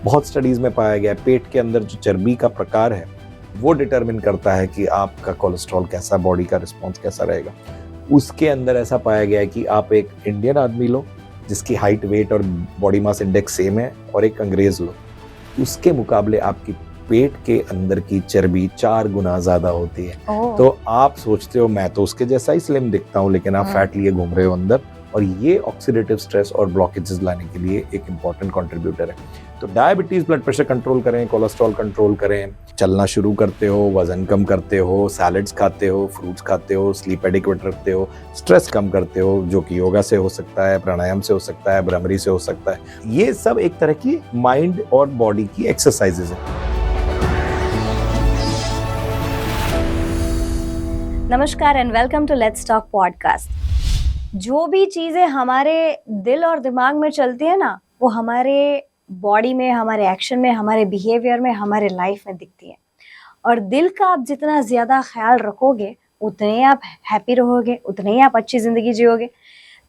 बहुत स्टडीज में पाया गया है पेट के अंदर जो चर्बी का प्रकार है वो डिटरमिन करता है कि आपका कोलेस्ट्रॉल कैसा, बॉडी का रिस्पॉन्स कैसा रहेगा। उसके अंदर ऐसा पाया गया है कि आप एक इंडियन आदमी लो जिसकी हाइट, वेट और बॉडी मास इंडेक्स सेम है, और एक अंग्रेज लो, उसके मुकाबले आपकी पेट के अंदर की चर्बी 4 गुना ज्यादा होती है। तो आप सोचते हो मैं तो उसके जैसा ही स्लिम दिखता हूँ, लेकिन आप फैट लिए घूम रहे हो अंदर, और ये ऑक्सीडेटिव स्ट्रेस और ब्लॉकेजेस लाने के लिए एक इंपॉर्टेंट कंट्रीब्यूटर है। तो डायबिटीज, ब्लड प्रेशर कंट्रोल करें, कोलेस्ट्रॉल कंट्रोल करें, चलना शुरू करते हो, वजन कम करते हो, सैलड्स खाते हो, फ्रूट्स खाते हो, स्लीप एडिक्वेट रखते हो, स्ट्रेस कम करते हो, जो कि योगा से हो सकता है, प्राणायाम से हो सकता है, भ्रामरी से हो सकता है। ये सब एक तरह की माइंड और बॉडी की एक्सरसाइजेज है। नमस्कार and welcome to let's talk podcast. जो भी चीज़ें हमारे दिल और दिमाग में चलती है ना, वो हमारे बॉडी में, हमारे एक्शन में, हमारे बिहेवियर में, हमारे लाइफ में दिखती है। और दिल का आप जितना ज़्यादा ख्याल रखोगे उतने ही आप हैप्पी रहोगे, उतने ही आप अच्छी ज़िंदगी जियोगे।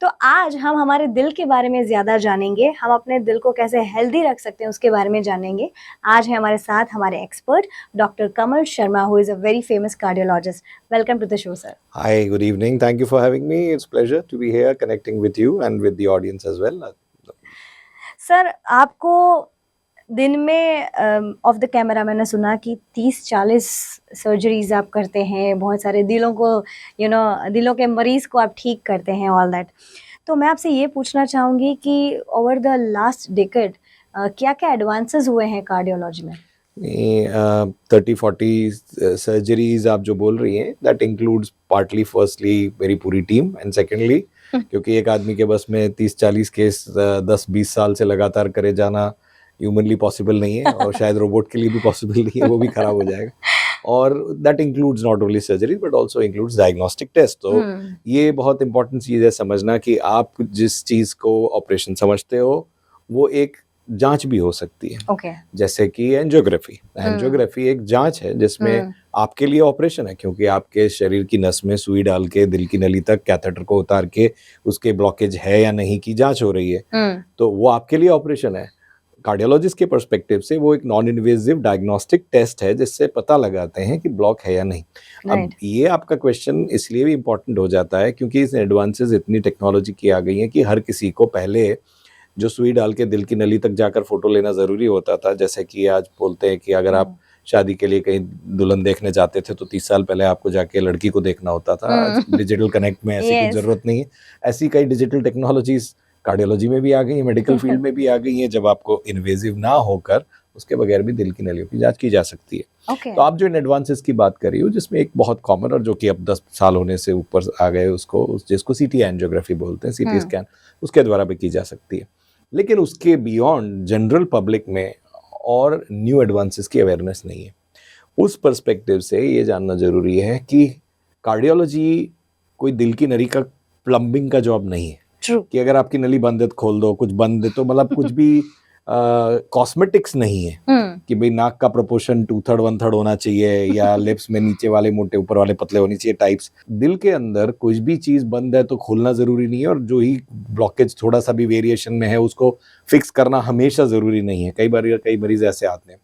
तो आज हम हमारे दिल के बारे में ज़्यादा जानेंगे, हम अपने दिल को कैसे हेल्दी रख सकते हैं उसके बारे में जानेंगे। आज है हमारे साथ हमारे expert doctor Kamal Sharma, who is a very famous cardiologist. Welcome to the show sir. Hi, good evening. Thank you for having me. It's pleasure to be here connecting with you and with the audience as well. Sir, आपको दिन में of the camera मैंने सुना कि 30-40 surgeries आप करते हैं, बहुत सारे दिलों को दिलों के मरीज़ को आप ठीक करते हैं, ऑल दैट। तो मैं आपसे ये पूछना चाहूँगी कि ओवर द लास्ट डेकेड क्या-क्या एडवांसेस हुए हैं कार्डियोलॉजी में? 30-40 सर्जरीज आप जो बोल रही हैं, दैट इंक्लूड्स पार्टली फर्स्टली मेरी पूरी टीम, एंड सेकेंडली क्योंकि एक आदमी के बस में 30-40 केस 10-20 साल से लगातार करे जाना ह्यूमनली पॉसिबल नहीं है, और शायद रोबोट के लिए भी पॉसिबल नहीं है, वो भी खराब हो जाएगा। और that includes not only surgery but also includes diagnostic test. तो ये बहुत इंपॉर्टेंट चीज़ है समझना कि आप जिस चीज़ को ऑपरेशन समझते हो वो एक जांच भी हो सकती है। Okay. जैसे कि एंजियोग्राफी एक जांच है जिसमें आपके लिए ऑपरेशन है, क्योंकि आपके शरीर की नस में सुई डाल के दिल की नली तक कैथेटर को उतार के उसके ब्लॉकेज है या नहीं की जांच हो रही है। तो वो आपके लिए ऑपरेशन है। कार्डियोलॉजिस्ट के पर्सपेक्टिव से वो एक नॉन इन्वेजिव डायग्नोस्टिक टेस्ट है जिससे पता लगाते हैं कि ब्लॉक है या नहीं। अब ये आपका क्वेश्चन इसलिए भी इम्पोर्टेंट हो जाता है क्योंकि इस एडवांसेस इतनी टेक्नोलॉजी की आ गई है कि हर किसी को पहले जो सुई डाल के दिल की नली तक जाकर फोटो लेना जरूरी होता था। जैसे कि आज बोलते हैं कि अगर आप शादी के लिए कहीं दुल्हन देखने जाते थे तो 30 साल पहले आपको जाके लड़की को देखना होता था। आज डिजिटल कनेक्ट में ऐसी कोई जरूरत नहीं है। ऐसी कई डिजिटल टेक्नोलॉजीज कार्डियोलॉजी में भी आ गई है, मेडिकल फील्ड में भी आ गई है, जब आपको इन्वेजिव ना होकर उसके बगैर भी दिल की नलियों की जांच की जा सकती है। तो आप जो इन एडवांसेस की बात कर रही हो, जिसमें एक बहुत कॉमन और जो कि अब 10 साल होने से ऊपर आ गए उसको, जिसको सीटी एंजियोग्राफी बोलते हैं, सीटी स्कैन, उसके द्वारा भी की जा सकती है। लेकिन उसके बियॉन्ड जनरल पब्लिक में और न्यू एडवांसेस की अवेयरनेस नहीं है। उस पर्सपेक्टिव से ये जानना जरूरी है कि कार्डियोलॉजी कोई दिल की नली का प्लम्बिंग का जॉब नहीं है। कि अगर आपकी नली बंद है तो खोल दो, कुछ बंद है तो मतलब कुछ भी कॉस्मेटिक्स नहीं है कि भाई नाक का प्रोपोर्शन 2/3 1/3 होना चाहिए या लिप्स में नीचे वाले मोटे ऊपर वाले पतले होनी चाहिए टाइप्स। दिल के अंदर कुछ भी चीज बंद है तो खोलना जरूरी नहीं है, और जो ही ब्लॉकेज थोड़ा सा भी वेरिएशन में है उसको फिक्स करना हमेशा जरूरी नहीं है। कई मरीज ऐसे आते हैं,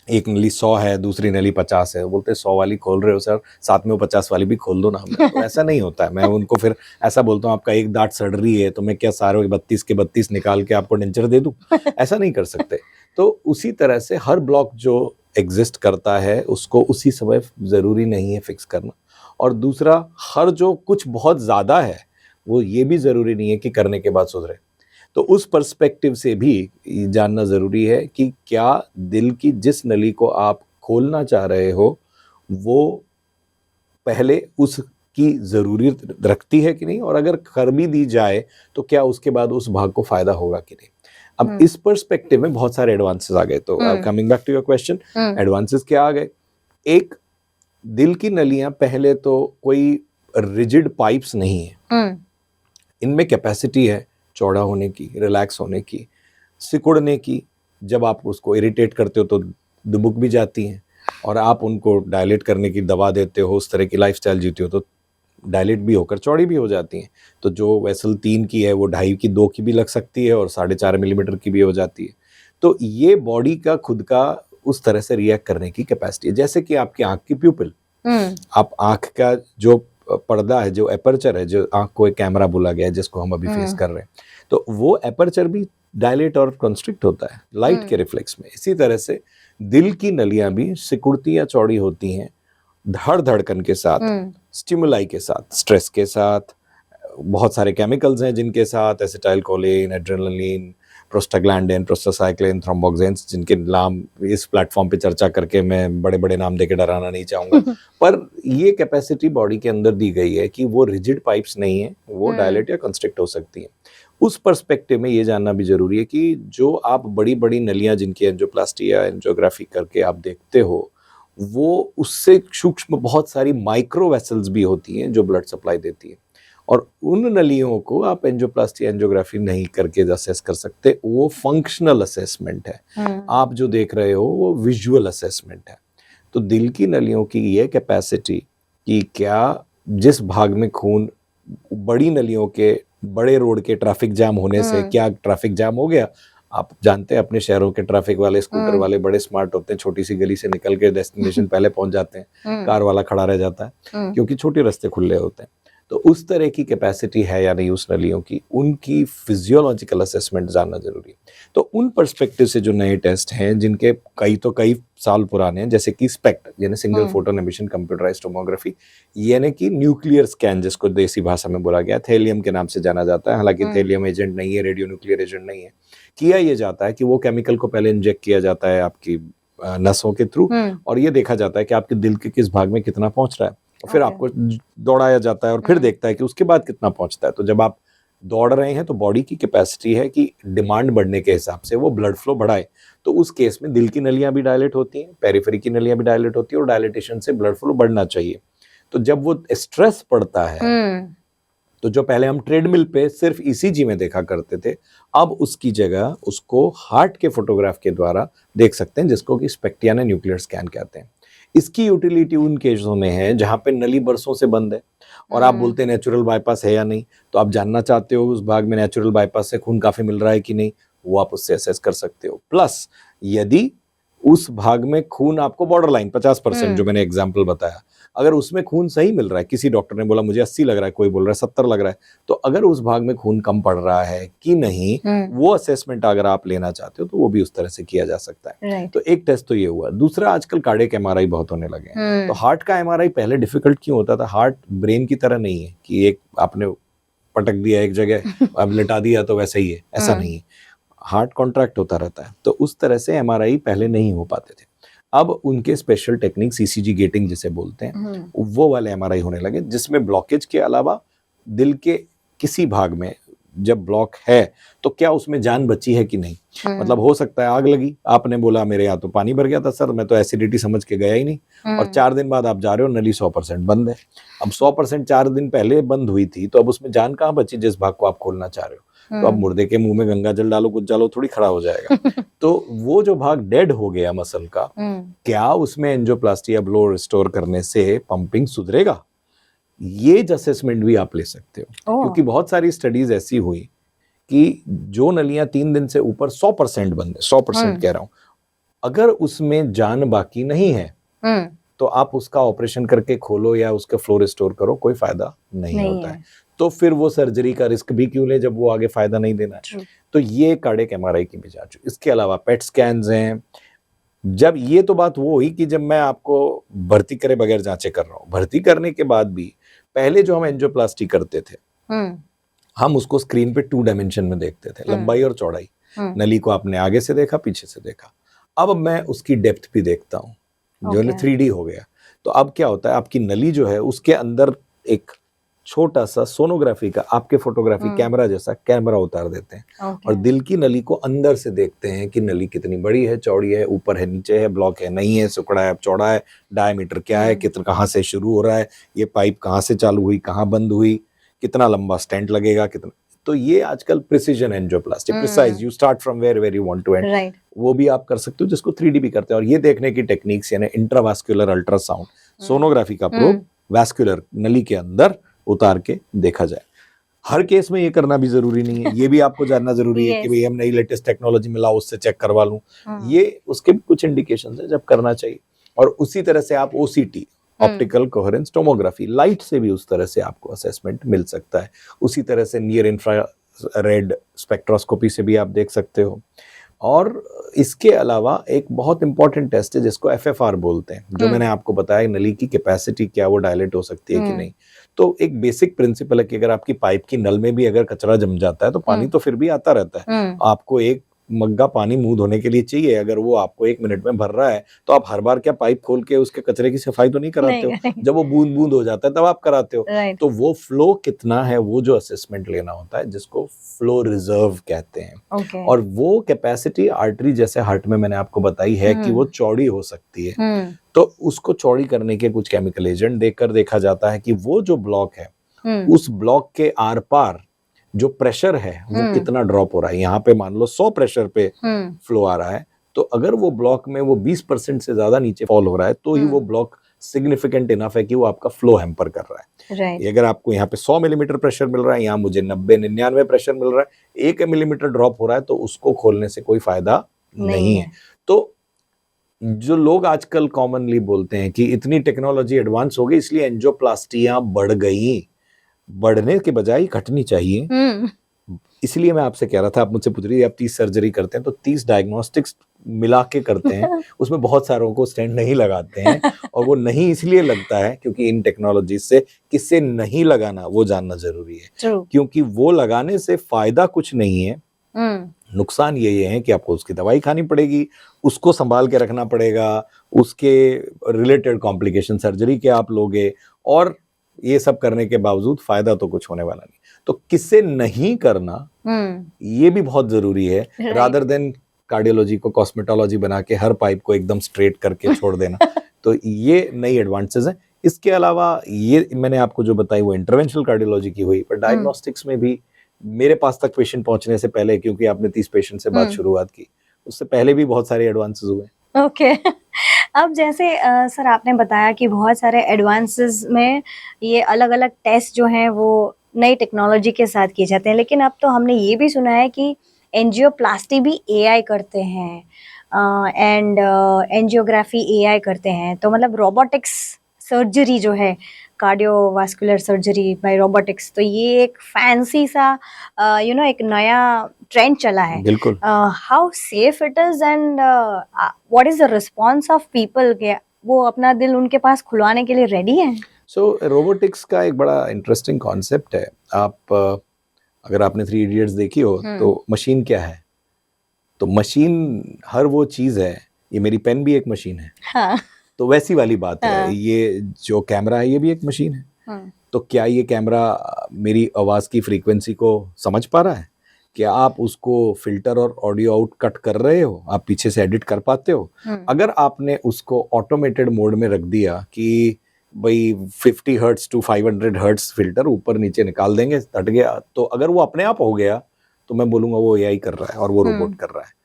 एक नली 100 है, दूसरी नली 50 है, बोलते 100 वाली खोल रहे हो सर, साथ में वो 50 वाली भी खोल दो ना। तो ऐसा नहीं होता है। मैं उनको फिर ऐसा बोलता हूँ, आपका एक दांत सड़ रही है तो मैं क्या सारे 32 के 32 निकाल के आपको डेंचर दे दूं? ऐसा नहीं कर सकते। तो उसी तरह से हर ब्लॉक जो एग्जिस्ट करता है उसको उसी समय जरूरी नहीं है फिक्स करना, और दूसरा हर जो कुछ बहुत ज्यादा है वो ये भी जरूरी नहीं है कि करने के बाद सुधरे। तो उस पर्सपेक्टिव से भी जानना जरूरी है कि क्या दिल की जिस नली को आप खोलना चाह रहे हो वो पहले उसकी जरूरत रखती है कि नहीं, और अगर कर भी दी जाए तो क्या उसके बाद उस भाग को फायदा होगा कि नहीं। अब इस पर्सपेक्टिव में बहुत सारे एडवांसेस आ गए। तो coming back to your question, advances क्या आ गए? एक, दिल की नलियां पहले तो कोई रिजिड पाइप्स नहीं है, इनमें कैपेसिटी है चौड़ा होने की, रिलैक्स होने की, सिकुड़ने की। जब आप उसको इरिटेट करते हो तो दुबक भी जाती हैं, और आप उनको डायलेट करने की दवा देते हो, उस तरह की लाइफस्टाइल जीते हो तो डायलेट भी होकर चौड़ी भी हो जाती हैं। तो जो वेसल 3 की है वो 2.5 की 2 की भी लग सकती है, और 4.5 मिलीमीटर की भी हो जाती है। तो ये बॉडी का खुद का उस तरह से रिएक्ट करने की कैपेसिटी है। जैसे कि आपकी आंख की प्यूपिल, आप आंख का जो पर्दा है, जो एपर्चर है, जो आंख को एक कैमरा बोला गया है जिसको हम अभी फेस कर रहे हैं, तो वो एपर्चर भी डायलेट और कंस्ट्रिक्ट होता है लाइट के रिफ्लेक्स में। इसी तरह से दिल की नलियां भी सिकुड़ती या चौड़ी होती हैं धड़कन के साथ, स्टिमुलाई के साथ, स्ट्रेस के साथ, बहुत सारे केमिकल्स हैं जिनके साथ, एसिटाइलकोलिन, एड्रेनलिन, प्रोस्टाग्लैंडिन, प्रोस्टासाइक्लिन, थ्रोम्बोक्सिन्स, जिनके नाम इस प्लेटफॉर्म पे चर्चा करके मैं बड़े बड़े नाम देके डराना नहीं चाहूंगा। पर ये कैपेसिटी बॉडी के अंदर दी गई है कि वो रिजिड पाइप्स नहीं है, वो डायलेट या कंस्ट्रिक्ट हो सकती है। उस पर्सपेक्टिव में ये जानना भी जरूरी है कि जो आप बड़ी बड़ी नलियां जिनकी एंजियोप्लास्टी या एंजियोग्राफी करके आप देखते हो, वो उससे सूक्ष्म बहुत सारी माइक्रो वेसल्स भी होती हैं जो ब्लड सप्लाई देती है, और उन नलियों को आप एंजियोप्लास्टी एंजियोग्राफी नहीं करके असेस कर सकते। वो फंक्शनल असेसमेंट है। आप जो देख रहे हो वो विजुअल असेसमेंट है। तो दिल की नलियों की ये कैपेसिटी कि क्या जिस भाग में खून, बड़ी नलियों के बड़े रोड के ट्रैफिक जाम होने से क्या ट्रैफिक जाम हो गया, आप जानते हैं अपने शहरों के ट्रैफिक वाले, स्कूटर वाले बड़े स्मार्ट होते हैं, छोटी सी गली से निकल के डेस्टिनेशन पहले पहुंच जाते हैं, कार वाला खड़ा रह जाता है क्योंकि छोटे रास्ते खुले होते हैं। तो उस तरह की कैपेसिटी है या नहीं उस नलियों की, उनकी फिजियोलॉजिकल असेसमेंट जानना जरूरी है। तो उन पर्सपेक्टिव से जो नए टेस्ट हैं जिनके कई साल पुराने हैं, जैसे कि स्पेक्ट यानी single photon emission computerised tomography, यानी कि न्यूक्लियर स्कैन जिसको देसी भाषा में बोला गया, थैलियम के नाम से जाना जाता है, हालांकि थैलियम एजेंट नहीं है, रेडियो न्यूक्लियर एजेंट नहीं है। किया ये जाता है कि वो केमिकल को पहले इंजेक्ट किया जाता है आपकी नसों के थ्रू, और ये देखा जाता है कि आपके दिल के किस भाग में कितना पहुंच रहा है, फिर आपको दौड़ाया जाता है और फिर देखता है कि उसके बाद कितना पहुंचता है। तो जब आप दौड़ रहे हैं तो बॉडी की कैपेसिटी है कि डिमांड बढ़ने के हिसाब से वो ब्लड फ्लो बढ़ाए। तो उस केस में दिल की नलियां भी डायलेट होती हैं, पेरिफेरी की नलियां भी डायलेट होती है, और डायलेटेशन से ब्लड फ्लो बढ़ना चाहिए। तो जब वो स्ट्रेस पड़ता है, तो जो पहले हम ट्रेडमिल पे सिर्फ ईसीजी में देखा करते थे, अब उसकी जगह उसको हार्ट के फोटोग्राफ के द्वारा देख सकते हैं, जिसको कि स्पेक्ट यानी न्यूक्लियर स्कैन कहते हैं। इसकी यूटिलिटी उन केसों में है जहां पे नली बरसों से बंद है और आप बोलते हैं नेचुरल बाईपास है या नहीं, तो आप जानना चाहते हो उस भाग में नेचुरल बाईपास से खून काफी मिल रहा है कि नहीं, वो आप उससे असेस कर सकते हो। प्लस यदि उस भाग में खून आपको बॉर्डर लाइन 50% जो मैंने एग्जाम्पल बताया, अगर उसमें खून सही मिल रहा है, किसी डॉक्टर ने बोला मुझे 80 लग रहा है, कोई बोल रहा है 70 लग रहा है, तो अगर उस भाग में खून कम पड़ रहा है कि नहीं, वो असेसमेंट अगर आप लेना चाहते हो तो वो भी उस तरह से किया जा सकता है। तो एक टेस्ट तो ये हुआ। दूसरा, आजकल कार्डियक एमआरआई बहुत होने लगे हैं। तो हार्ट का एमआरआई पहले डिफिकल्ट क्यों होता था? हार्ट ब्रेन की तरह नहीं है कि एक आपने पटक दिया एक जगह अब लिटा दिया तो वैसे ही है, ऐसा नहीं है। हार्ट कॉन्ट्रैक्ट होता रहता है, तो उस तरह से एमआरआई पहले नहीं हो पाते थे। अब उनके स्पेशल टेक्निक सीसीजी गेटिंग जिसे बोलते हैं, वो वाले एमआरआई होने लगे, जिसमें ब्लॉकेज के अलावा दिल के किसी भाग में जब ब्लॉक है तो क्या उसमें जान बची है कि नहीं। मतलब हो सकता है आग लगी, आपने बोला मेरे यहाँ तो पानी भर गया था सर, मैं तो एसिडिटी समझ के गया ही नहीं, और 4 दिन बाद आप जा रहे हो, नली 100% बंद है। अब 100% 4 दिन पहले बंद हुई थी, तो अब उसमें जान कहाँ बची जिस भाग को आप खोलना चाह रहे हो। तो अब मुर्दे के मुंह में गंगा जल डालो, कुछ डालो, थोड़ी खड़ा हो जाएगा। तो वो जो भाग डेड हो गया मसल का, क्या उसमें एंजियोप्लास्टी या ब्लो रिस्टोर करने से पंपिंग सुधरेगा? ये असेसमेंट भी आप ले सकते हो, क्योंकि बहुत सारी स्टडीज ऐसी हुई कि जो नलियां 3 दिन से ऊपर 100% बंद है, 100% कह रहा हूं, अगर उसमें जान बाकी नहीं है तो आप उसका ऑपरेशन करके खोलो या उसका फ्लो रिस्टोर करो, कोई फायदा नहीं होता है। तो फिर वो सर्जरी का रिस्क भी क्यों ले जब वो आगे फायदा नहीं देना है। तो ये कार्डियक एमआरआई की भी जांच। इसके अलावा पेट स्कैन्स हैं। जब ये तो बात वो हुई कि जब मैं आपको भर्ती करे बगैर जांचें कर रहा हूं, भर्ती करने के बाद भी पहले जो हम एंजियोप्लास्टी करते थे, हम उसको स्क्रीन पे 2 डायमेंशन में देखते थे, लंबाई और चौड़ाई। नली को आपने आगे से देखा, पीछे से देखा। अब मैं उसकी डेप्थ भी देखता हूँ, जो 3D हो गया। तो अब क्या होता है, आपकी नली जो है उसके अंदर एक छोटा सा सोनोग्राफी का, आपके फोटोग्राफी कैमरा जैसा कैमरा उतार देते हैं, और दिल की नली को अंदर से देखते हैं कि नली कितनी बड़ी है, चौड़ी है, ऊपर है, नीचे है, ब्लॉक है, नहीं है, सिकुड़ा है, चौड़ा है, डायमीटर क्या है, कितना, कहाँ से शुरू हो रहा है, ये पाइप कहाँ से चालू हुई, कहाँ बंद हुई, कितना लंबा स्टेंट लगेगा, कितना। तो ये आजकल precision angioplasty, precise, you start from where you want to end, वो भी आप कर सकते हो, जिसको 3D भी करते हैं। और ये देखने की टेक्निक्स यानी इंट्रावास्कुलर अल्ट्रासाउंड, सोनोग्राफी का प्रोब वैस्कुलर नली के अंदर उतार के देखा जाए। हर केस में ये करना भी जरूरी नहीं है, ये भी आपको जानना जरूरी है कि Yes. भाई हम नई लेटेस्ट टेक्नोलॉजी में लाओ उससे चेक करवा लूं, हम्म, ये उसके भी कुछ इंडिकेशंस है जब करना चाहिए। और उसी तरह से आप OCT, optical coherence tomography, light से भी उस तरह से आपको असेसमेंट मिल सकता है। उसी तरह से नियर इंफ्रारेड स्पेक्ट्रोस्कोपी से भी आप देख सकते हो। और इसके अलावा एक बहुत इंपॉर्टेंट टेस्ट है जिसको एफएफआर बोलते हैं, जो मैंने आपको बताया नली की कैपेसिटी क्या वो डायलेट हो सकती है कि नहीं। तो एक बेसिक प्रिंसिपल है कि अगर आपकी पाइप की नल में भी अगर कचरा जम जाता है तो पानी तो फिर भी आता रहता है, आपको एक मग्गा पानी मुंह धोने के लिए चाहिए, अगर वो आपको 1 मिनट में भर रहा है तो आप हर बार क्या पाइप खोल के उसके कचरे की सफाई तो नहीं कराते हो, जब वो बूंद बूंद हो जाता है तब आप कराते हो। Right. तो वो फ्लो कितना है वो जो असेसमेंट लेना होता है, जिसको फ्लो रिजर्व कहते हैं। Okay. और वो कैपेसिटी आर्टरी जैसे हार्ट में मैंने आपको बताई है कि वो चौड़ी हो सकती है, तो उसको चौड़ी करने के कुछ केमिकल एजेंट देकर देखा जाता है कि वो जो ब्लॉक है उस ब्लॉक के आर पार जो प्रेशर है वो कितना ड्रॉप हो रहा है। यहाँ पे मान लो 100 प्रेशर पे फ्लो आ रहा है, तो अगर वो ब्लॉक में वो 20% से ज्यादा नीचे फॉल हो रहा है तो ही वो ब्लॉक सिग्निफिकेंट इनफ है कि वो आपका फ्लो हैम्पर कर रहा है। Right. अगर आपको यहाँ पे 100 मिलीमीटर प्रेशर मिल रहा है, यहाँ मुझे 90-99 प्रेशर मिल रहा है, 1 मिलीमीटर ड्रॉप हो रहा है, तो उसको खोलने से कोई फायदा नहीं है। तो जो लोग आजकल कॉमनली बोलते हैं कि इतनी टेक्नोलॉजी एडवांस हो गई इसलिए एंजियोप्लास्टियां बढ़ गई, बढ़ने के बजाय घटनी चाहिए। इसलिए मैं आपसे कह रहा था, आप मुझसे पूछ रही है आप 30 सर्जरी करते हैं तो 30 डायग्नोस्टिक्स मिला के करते हैं, उसमें बहुत सारों को स्टेंट नहीं लगाते हैं। और वो नहीं इसलिए लगता है क्योंकि इन टेक्नोलॉजी से किससे नहीं लगाना वो जानना जरूरी है। True. क्योंकि वो लगाने से फायदा कुछ नहीं है, नुकसान ये है कि आपको उसकी दवाई खानी पड़ेगी, उसको संभाल के रखना पड़ेगा, उसके रिलेटेड कॉम्प्लिकेशन सर्जरी के आप लोगे, और ये सब करने के बावजूद फायदा तो कुछ होने वाला नहीं। तो किससे नहीं करना ये भी बहुत जरूरी है, रादर देन कार्डियोलॉजी को कॉस्मेटोलॉजी बना के हर पाइप को एकदम स्ट्रेट करके छोड़ देना। तो ये नई एडवांसेस हैं। इसके अलावा ये मैंने आपको जो बताई वो इंटरवेंशनल कार्डियोलॉजी की हुई, पर डायग्नोस्टिक्स में भी मेरे पास तक पेशेंट पहुंचने से पहले, क्योंकि आपने 30 पेशेंट से बात शुरुआत की, उससे पहले भी बहुत सारे एडवांसेस हुए। ओके। अब जैसे सर आपने बताया कि बहुत सारे एडवांसेस में ये अलग अलग टेस्ट जो हैं वो नई टेक्नोलॉजी के साथ किए जाते हैं, लेकिन अब तो हमने ये भी सुना है कि एंजियोप्लास्टी भी एआई करते हैं एंड एंजियोग्राफी एआई करते हैं। तो मतलब रोबोटिक्स सर्जरी जो है, कार्डियोवास्कुलर सर्जरी बाय रोबोटिक्स, तो ये एक फैंसी सा एक नया ट्रेंड चला है। बिल्कुल। How safe it is and what is the response of people, के वो अपना दिल उनके पास खुलवाने के लिए रेडी हैं? सो रोबोटिक्स का एक बड़ा इंटरेस्टिंग कॉन्सेप्ट है। आप अगर आपने 3 इडियट्स देखी हो तो मशीन क्या है, तो मशीन हर वो चीज है, ये मेरी पेन भी एक मशीन है। हाँ. तो वैसी वाली बात है, ये जो कैमरा है ये भी एक मशीन है। तो क्या ये कैमरा मेरी आवाज की फ्रीक्वेंसी को समझ पा रहा है? क्या आप उसको फिल्टर और ऑडियो आउट कट कर रहे हो? आप पीछे से एडिट कर पाते हो? अगर आपने उसको ऑटोमेटेड मोड में रख दिया कि भाई 50 हर्ट्ज टू 500 हर्ट्ज फिल्टर ऊपर नीचे निकाल देंगे, हट गया, तो अगर वो अपने आप हो गया तो मैं बोलूंगा वो एआई कर रहा है और वो रोबोट कर रहा है।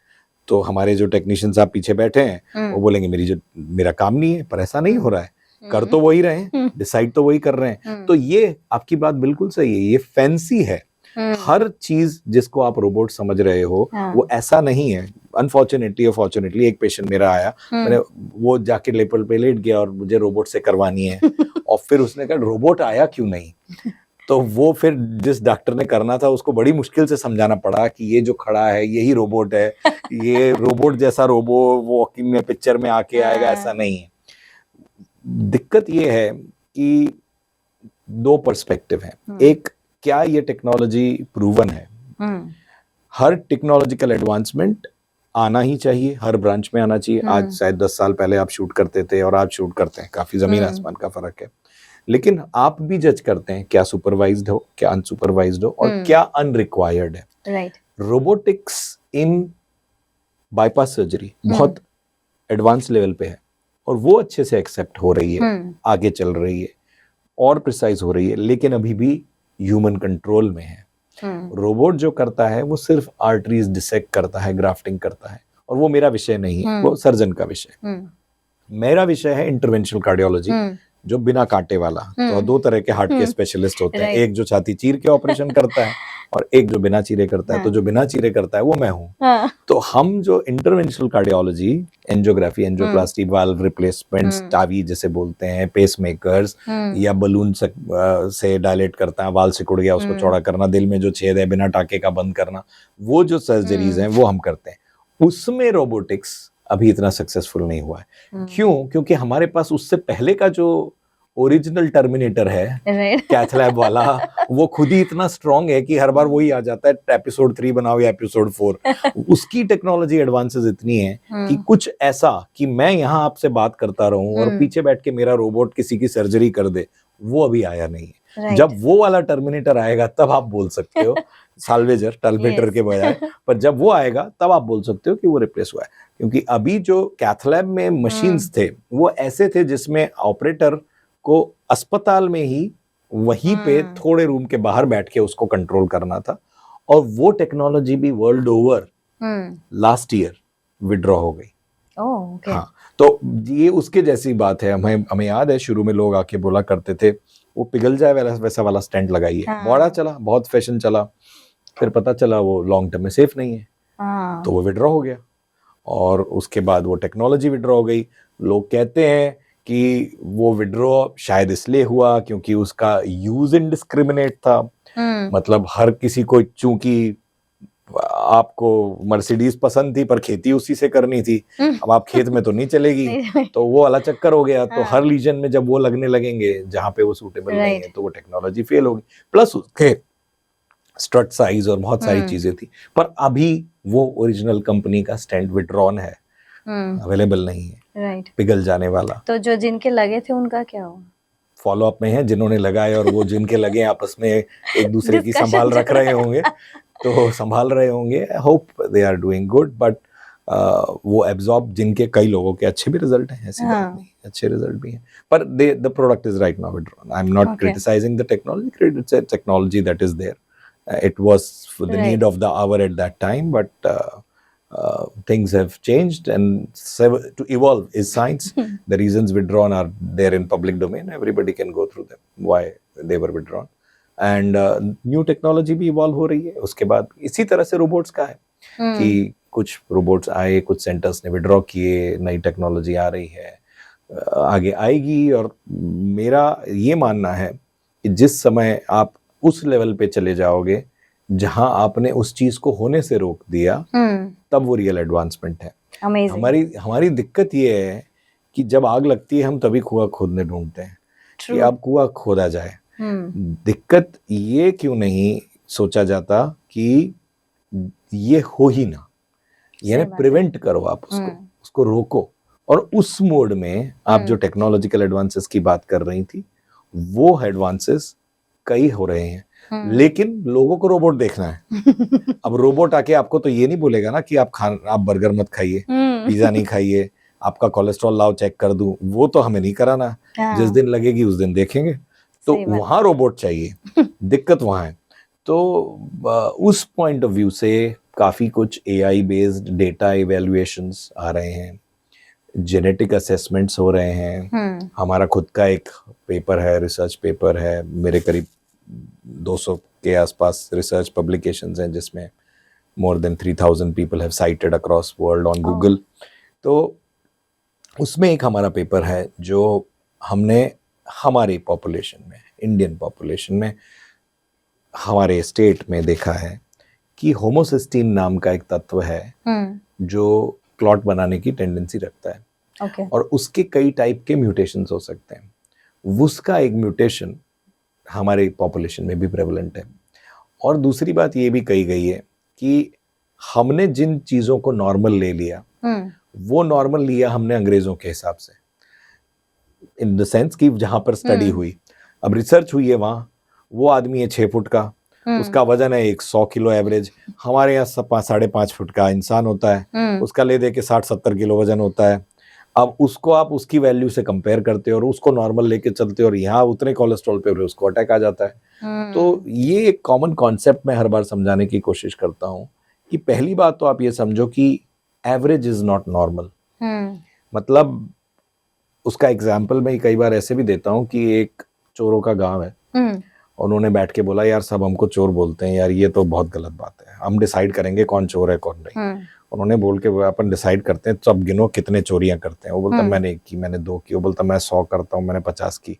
तो हमारे जो टेक्नीशियंस आप पीछे बैठे हैं वो बोलेंगे मेरा काम नहीं है, पर ऐसा नहीं हो रहा है, कर तो वही रहे हैं, डिसाइड तो वही कर रहे हैं। तो ये आपकी बात बिल्कुल सही है, ये फैंसी है। हर चीज जिसको आप रोबोट समझ रहे हो वो ऐसा नहीं है। अनफॉर्चुनेटली और फॉर्चुनेटली एक पेशेंट मेरा आया, मैंने वो जाके लेपल पे लेट गया और मुझे रोबोट से करवानी है और फिर उसने कहा रोबोट आया क्यों नहीं, तो वो फिर जिस डॉक्टर ने करना था उसको बड़ी मुश्किल से समझाना पड़ा कि ये जो खड़ा है यही रोबोट है, ये रोबोट जैसा वो वॉकिंग में पिक्चर में आके आएगा, ऐसा नहीं है। दिक्कत ये है कि 2 पर्सपेक्टिव हैं। एक, क्या ये टेक्नोलॉजी प्रूवन है? हर टेक्नोलॉजिकल एडवांसमेंट आना ही चाहिए, हर ब्रांच में आना चाहिए। आज शायद 10 साल पहले आप शूट करते थे और आज शूट करते हैं, काफी जमीन आसमान का फर्क है। लेकिन आप भी जज करते हैं क्या सुपरवाइज्ड हो, क्या अनसुपरवाइज्ड हो, और क्या अनरिक्वायर्ड है। राइट। रोबोटिक्स इन बाईपास सर्जरी बहुत एडवांस लेवल पे है और वो अच्छे से एक्सेप्ट हो रही है, आगे चल रही है और प्रिसाइज हो रही है, लेकिन अभी भी ह्यूमन कंट्रोल में है। रोबोट जो करता है वो सिर्फ आर्टरीज डिसेक्ट करता है, ग्राफ्टिंग करता है, और वो मेरा विषय नहीं है, वो सर्जन का विषय है। मेरा विषय है इंटरवेंशनल कार्डियोलॉजी, जो बिना कांटे वाला। तो दो तरह के हार्ट के स्पेशलिस्ट होते हैं, एक जो छाती चीर के ऑपरेशन करता है और एक जो बिना चीरे करता है। तो जो बिना चीरे करता है वो मैं हूँ। तो हम जो interventional cardiology, angiography, angioplasty, valve replacements, TAVI जिसे बोलते हैं, पेसमेकर्स या बलून से डायलेट करता है, वाल सिकुड़ गया उसको चौड़ा करना, दिल में जो छेद है बिना टाके का बंद करना, वो जो सर्जरीज हैं वो हम करते हैं। उसमें रोबोटिक्स अभी इतना सक्सेसफुल नहीं हुआ है। क्यों? क्योंकि हमारे पास उससे पहले का जो ओरिजिनल टर्मिनेटर है कैथ लैब वाला, वो खुद ही इतना स्ट्रांग है कि हर बार वही आ जाता है, एपिसोड 3 बनाओ या एपिसोड 4। उसकी टेक्नोलॉजी एडवांसेस इतनी है कि कुछ ऐसा कि मैं यहाँ आपसे बात करता रहूं और पीछे बैठ के मेरा रोबोट किसी की सर्जरी कर दे, वो अभी आया नहीं है। जब वो वाला टर्मिनेटर आएगा तब आप बोल सकते हो साल्वेजर टर्मिनेटर के बजाय, पर जब वो आएगा तब आप बोल सकते हो कि वो रिप्लेस हुआ है। क्योंकि अभी जो कैथ लैब में मशीन्स थे वो ऐसे थे जिसमें ऑपरेटर को अस्पताल में ही वहीं पे थोड़े रूम के बाहर बैठ के उसको कंट्रोल करना था, और वो टेक्नोलॉजी भी world over last year withdraw हो गई। हाँ, तो ये उसके जैसी बात है। हमें याद है शुरू में लोग आके बोला करते थे वो पिघल जाए वैसा वाला स्टेंट लगाइए। बड़ा चला, बहुत फैशन चला, फिर पता चला वो लॉन्ग टर्म में सेफ नहीं है, तो वो विड्रॉ हो गया। और उसके बाद वो टेक्नोलॉजी विड्रॉ हो गई। लोग कहते हैं कि वो विड्रॉ शायद इसलिए हुआ क्योंकि उसका यूज इनडिस्क्रिमिनेट था। मतलब हर किसी को, चूंकि आपको मर्सिडीज पसंद थी पर खेती उसी से करनी थी, अब आप खेत में तो नहीं चलेगी, तो वो वाला चक्कर हो गया। तो हर रीजन में जब वो लगने लगेंगे जहां पे वो सूटेबल नहीं है, तो वो टेक्नोलॉजी फेल होगी। प्लस उसके स्ट्रट साइज और बहुत सारी चीजें थी। पर अभी वो ओरिजिनल कंपनी का स्टैंड विड्रॉन है, अवेलेबल नहीं है, पिघल जाने वाला। तो जो जिनके लगे थे उनका क्या हुआ? फॉलो अप में है, जिन्होंने लगाए और वो जिनके लगे आपस में एक दूसरे की संभाल रख रहे होंगे, तो संभाल रहे होंगे। I hope they are doing good, but वो एब्जॉर्ब, जिनके कई लोगों के अच्छे भी रिजल्ट हैं, ऐसी बात नहीं, अच्छे रिजल्ट भी हैं, पर the product is right now withdrawn. I am not criticising the technology, it's a technology that is there, it was for the need of the hour at that time, but things have changed, and to evolve is science. The reasons withdrawn are there in public domain, everybody can go through them, why they were withdrawn, and new technology भी evolve हो रही है। उसके बाद इसी तरह से robots का है कि कुछ रोबोट्स आए, कुछ सेंटर्स ने विड्रॉ किए, नई टेक्नोलॉजी आ रही है, आगे आएगी। और मेरा ये मानना है कि जिस समय आप उस लेवल पे चले जाओगे जहां आपने उस चीज को होने से रोक दिया, तब वो रियल एडवांसमेंट है। हमारी दिक्कत ये है कि जब आग लगती है हम तभी कुआं खोदने ढूंढते हैं कि अब कुआं खोदा जाए। दिक्कत ये क्यों नहीं सोचा जाता कि ये हो ही ना, यानी प्रिवेंट करो, आप उसको रोको। और उस मोड में आप जो टेक्नोलॉजिकल एडवांसेस की बात कर रही थी, वो एडवांसेस कई हो रहे हैं, लेकिन लोगों को रोबोट देखना है। अब रोबोट आके आपको तो ये नहीं बोलेगा ना कि आप बर्गर मत खाइए, पिज्जा नहीं खाइए, आपका कोलेस्ट्रॉल लाओ चेक कर दूं, वो तो हमें नहीं कराना। जिस दिन लगेगी उस दिन देखेंगे। तो वहां रोबोट चाहिए, दिक्कत वहां है। तो उस पॉइंट ऑफ व्यू से काफी कुछ AI बेस्ड डेटा इवेल्युएशंस आ रहे हैं, जेनेटिक असेसमेंट्स हो रहे हैं। हमारा खुद का एक पेपर है, रिसर्च पेपर है, मेरे करीब 200 के आसपास रिसर्च पब्लिकेशंस हैं, जिसमें more than 3000 people have cited across world on Google. तो उसमें एक हमारा पेपर है जो हमने हमारी पॉपुलेशन में, इंडियन पॉपुलेशन में, हमारे स्टेट में देखा है कि होमोसिस्टीन नाम का एक तत्व है जो क्लॉट बनाने की टेंडेंसी रखता है। और उसके कई टाइप के म्यूटेशंस हो सकते हैं। उसका एक म्यूटेशन हमारे पॉपुलेशन में भी प्रेवलेंट है। और दूसरी बात ये भी कही गई है कि हमने जिन चीजों को नॉर्मल ले लिया, वो नॉर्मल लिया हमने अंग्रेजों के हिसाब से, इन द सेंस कि जहां पर स्टडी हुई, अब रिसर्च हुई है, वहां वो आदमी है 6 फुट का, उसका वजन है 100 किलो एवरेज। हमारे यहाँ 5.5 फुट का इंसान होता है, उसका ले दे के 60-70 किलो वजन होता है। अब उसको आप उसकी वैल्यू से कंपेयर करते हो और उसको नॉर्मल लेके चलते हो, और यहाँ उतने कोलेस्ट्रॉल पे उसको अटैक आ जाता है। तो ये एक कॉमन कॉन्सेप्ट मैं हर बार समझाने की कोशिश करता हूँ कि पहली बात तो आप ये समझो कि एवरेज इज नॉट नॉर्मल। मतलब उसका एग्जाम्पल मैं कई बार ऐसे भी देता हूँ कि एक चोरों का गांव है, उन्होंने बैठ के बोला यार सब हमको चोर बोलते हैं यार, ये तो बहुत गलत बात है, हम डिसाइड करेंगे कौन चोर है कौन नहीं। उन्होंने बोल के अपन डिसाइड करते हैं, सब गिनो कितने चोरियां करते हैं। वो बोलता मैंने 1 की, मैंने 2 की, वो बोलता मैं 100 करता हूँ, मैंने 50 की।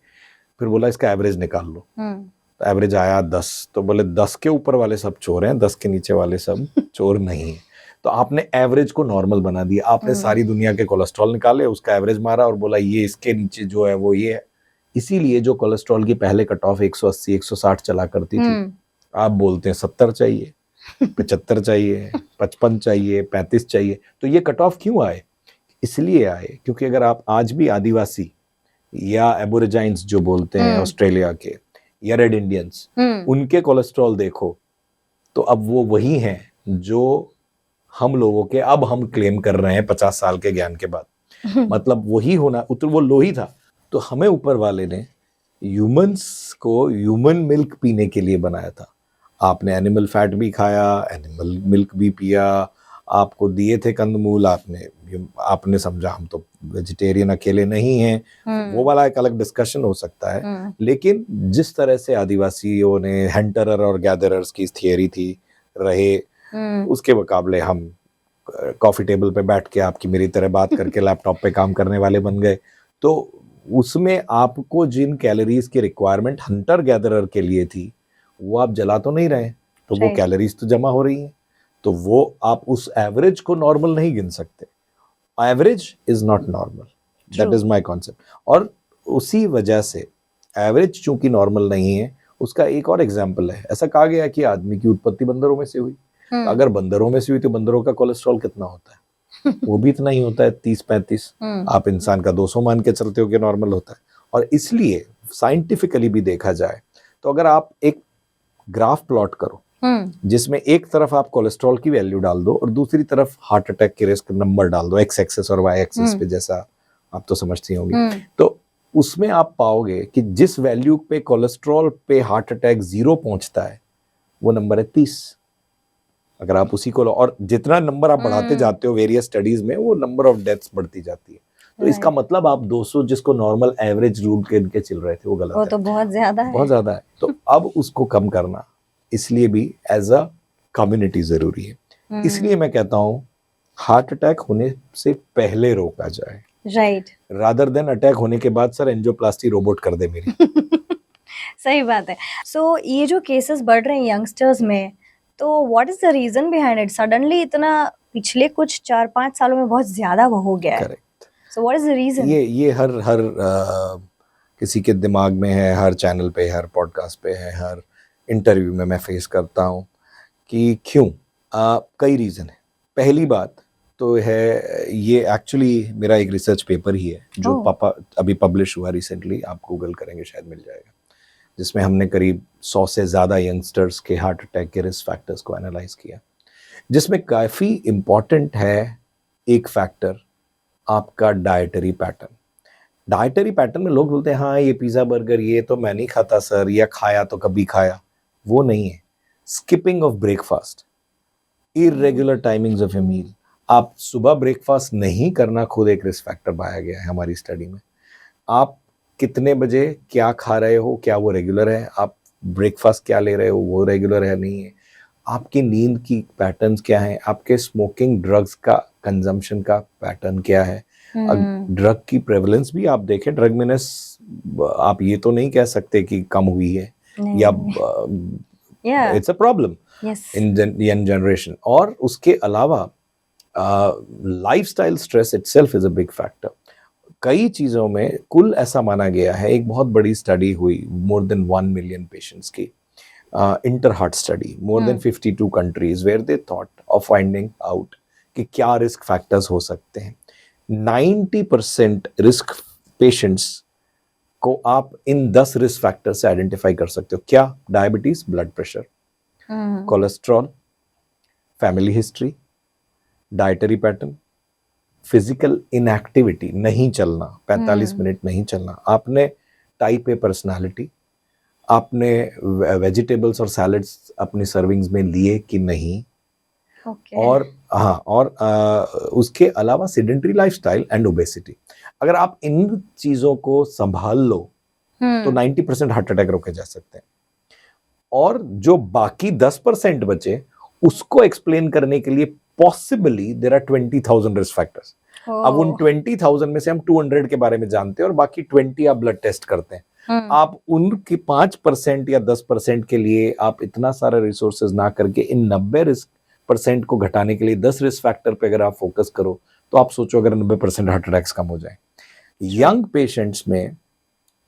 फिर बोला इसका एवरेज निकाल लो, तो एवरेज आया 10। तो बोले 10 के ऊपर वाले सब चोर हैं, 10 के नीचे वाले सब चोर नहीं है। तो आपने एवरेज को नॉर्मल बना दिया, आपने सारी दुनिया के कोलेस्ट्रॉल निकाले, उसका एवरेज मारा और बोला ये इसके नीचे जो है वो ये है। इसीलिए जो कोलेस्ट्रॉल की पहले कट ऑफ 180 160 चला करती थी, आप बोलते हैं 70 चाहिए, 75 चाहिए, 55 चाहिए, 35 चाहिए। तो ये कट ऑफ क्यों आए? इसलिए आए क्योंकि अगर आप आज भी आदिवासी या एबोरिजाइंस जो बोलते हैं ऑस्ट्रेलिया के, या रेड इंडियंस, उनके कोलेस्ट्रॉल देखो तो अब वो वही हैं जो हम लोगों के अब हम क्लेम कर रहे हैं 50 साल के ज्ञान के बाद। मतलब वही होना, वो लो ही था। तो हमें ऊपर वाले ने ह्यूमंस को ह्यूमन मिल्क पीने के लिए बनाया था। आपने एनिमल फैट भी खाया, एनिमल मिल्क भी पिया, आपको दिए थे कंदमूल, आपने समझा हम तो वेजिटेरियन अकेले नहीं हैं। वो वाला एक अलग डिस्कशन हो सकता है। लेकिन जिस तरह से आदिवासियों ने हंटर और गैदरर्स की थियरी थी रहे, उसके मुकाबले हम कॉफी टेबल पे बैठ के आपकी मेरी तरह बात करके लैपटॉप पे काम करने वाले बन गए। तो उसमें आपको जिन कैलोरीज की रिक्वायरमेंट हंटर गैदरर के लिए थी, वो आप जला तो नहीं रहे, तो वो कैलोरीज तो जमा हो रही हैं। तो वो आप उस एवरेज को नॉर्मल नहीं गिन सकते। Average is not normal, that is my concept. और उसी वजह से एवरेज चूंकि नॉर्मल नहीं है, उसका एक और एग्जाम्पल है। ऐसा कहा गया कि आदमी की उत्पत्ति बंदरों में से हुई। अगर बंदरों में से हुई तो बंदरों का कोलेस्ट्रॉल कितना होता है? वो भी इतना ही होता है, 30-35। आप इंसान का 200 मान के चलते हो कि नॉर्मल होता है। और इसलिए साइंटिफिकली भी देखा जाए तो अगर आप एक ग्राफ प्लॉट करो जिसमें एक तरफ आप कोलेस्ट्रॉल की वैल्यू डाल दो और दूसरी तरफ हार्ट अटैक के रिस्क नंबर डाल दो, एक्स एक्सिस और वाई एक्सिस पे, जैसा आप तो समझती होंगी, तो उसमें आप पाओगे कि जिस वैल्यू पे कोलेस्ट्रॉल पे हार्ट अटैक 0 पहुंचता है, वो नंबर है 30। अगर आप उसी को, और जितना नंबर आप बढ़ाते जाते हो वेरियस स्टडीज में, वो नंबर ऑफ डेथ्स बढ़ती जाती है। तो इसका मतलब आप 200 जिसको नॉर्मल एवरेज रूल के चल रहे थे, वो गलत है। वो तो बहुत ज्यादा है, बहुत ज्यादा है। तो अब उसको कम करना इसलिए भी एज अ कम्युनिटी जरूरी है। इसलिए मैं कहता हूँ हार्ट अटैक होने से पहले रोका जाए, राइट, रादर देन अटैक होने के बाद सर एंजियोप्लास्टी रोबोट कर दे मेरी। सही बात है। सो ये जो केसेस बढ़ रहे हैं यंगस्टर्स में, तो what is the reason behind it? Suddenly इतना पिछले कुछ 4-5 सालों में बहुत ज्यादा वो हो गया है। Correct. So what is the reason? ये हर किसी के दिमाग में है, हर चैनल पे, हर पॉडकास्ट पे है, हर इंटरव्यू में मैं फेस करता हूँ कि क्यों। कई रीजन है। पहली बात तो है, ये एक्चुअली मेरा एक रिसर्च पेपर ही है जो अभी पब्लिश हुआ रिसेंटली, आप गूगल करेंगे शायद मिल जाएगा, जिसमें हमने करीब 100 से ज़्यादा यंगस्टर्स के हार्ट अटैक के रिस्क फैक्टर्स को एनालाइज किया, जिसमें काफ़ी इम्पॉर्टेंट है एक फैक्टर, आपका डाइटरी पैटर्न। डाइटरी पैटर्न में लोग बोलते हैं हाँ ये पिज़्ज़ा बर्गर ये तो मैं नहीं खाता सर, या खाया तो कभी खाया, वो नहीं है। Skipping of breakfast, irregular timings of a meal, आप सुबह ब्रेकफास्ट नहीं करना खुद एक रिस्क फैक्टर पाया गया है हमारी स्टडी में। आप कितने बजे क्या खा रहे हो, क्या वो रेगुलर है? आप ब्रेकफास्ट क्या ले रहे हो, वो रेगुलर है नहीं है? आपकी नींद की पैटर्न्स क्या है? आपके स्मोकिंग ड्रग्स का कंजम्पशन का पैटर्न क्या है? ड्रग की प्रेवलेंस भी आप देखें, ड्रग मीनेस आप ये तो नहीं कह सकते कि कम हुई है, या it's a problem in young generation. और उसके अलावा lifestyle stress itself is a big factor. कई चीज़ों में कुल ऐसा माना गया है, एक बहुत बड़ी स्टडी हुई मोर देन 1 मिलियन पेशेंट्स की, inter heart study, more than 52 countries, where they thought of finding out कि क्या रिस्क फैक्टर्स हो सकते हैं। 90% रिस्क पेशेंट्स को आप इन 10 रिस्क फैक्टर से आइडेंटिफाई कर सकते हो। क्या? Diabetes, blood pressure, cholesterol, family history, dietary pattern, physical inactivity, नहीं चलना, 45 मिनट नहीं चलना, आपने टाइप ए पर्सनालिटी, आपने वेजिटेबल्स और सैलड्स अपनी सर्विंग्स में लिए कि नहीं, ओके। और हाँ, और उसके अलावा सेडेंटरी लाइफस्टाइल एंड ओबेसिटी, अगर आप इन चीजों को संभाल लो तो 90% हार्ट अटैक रोके जा सकते हैं। और जो बाकी 10% बचे उसको एक्सप्लेन करने के लिए possibly there are 20,000 risk factors. अब उन 20,000 में से हम 200 के बारे में जानते हैं और बाकी 20 आप ब्लड टेस्ट करते हैं। आप उनके 5% या 10% के लिए आप इतना सारा रिसोर्सेज ना करके इन 90 रिस्क % को घटाने के लिए 10 रिस्क फैक्टर पे अगर आप फोकस करो तो आप सोचो अगर 90% हार्ट अटैक्स कम हो जाए। यंग पेशेंट्स में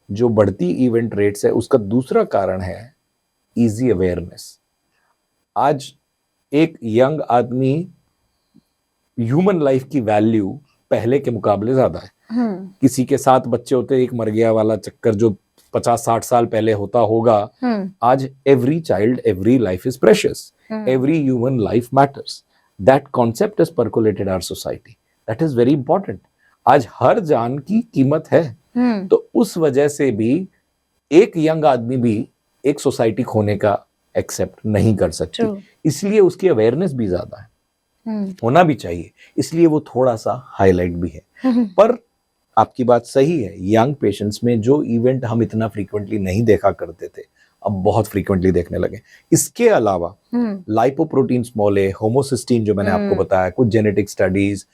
जो बढ़ती इवेंट रेट्स है उसका दूसरा कारण है इजी अवेयरनेस। आज एक यंग आदमी ह्यूमन लाइफ की वैल्यू पहले के मुकाबले ज्यादा है। किसी के 7 बच्चे होते एक मर गया वाला चक्कर जो 50-60 साल पहले होता होगा, आज every child every life is precious, every human life matters. That concept is percolated our society, that is very important. आज हर जान की कीमत है। तो उस वजह से भी एक यंग आदमी भी एक सोसाइटी खोने का एक्सेप्ट नहीं कर सकती, इसलिए उसकी अवेयरनेस भी ज्यादा है, होना भी चाहिए, इसलिए वो थोड़ा सा हाईलाइट भी है। पर आपकी बात सही है, यंग पेशेंट्स में जो इवेंट हम इतना फ्रीक्वेंटली नहीं देखा करते थे अब बहुत फ्रीक्वेंटली देखने लगे। इसके अलावा लाइपोप्रोटीन स्मॉल ए, होमोसिस्टीन जो मैंने आपको बताया, कुछ जेनेटिक स्टडीज,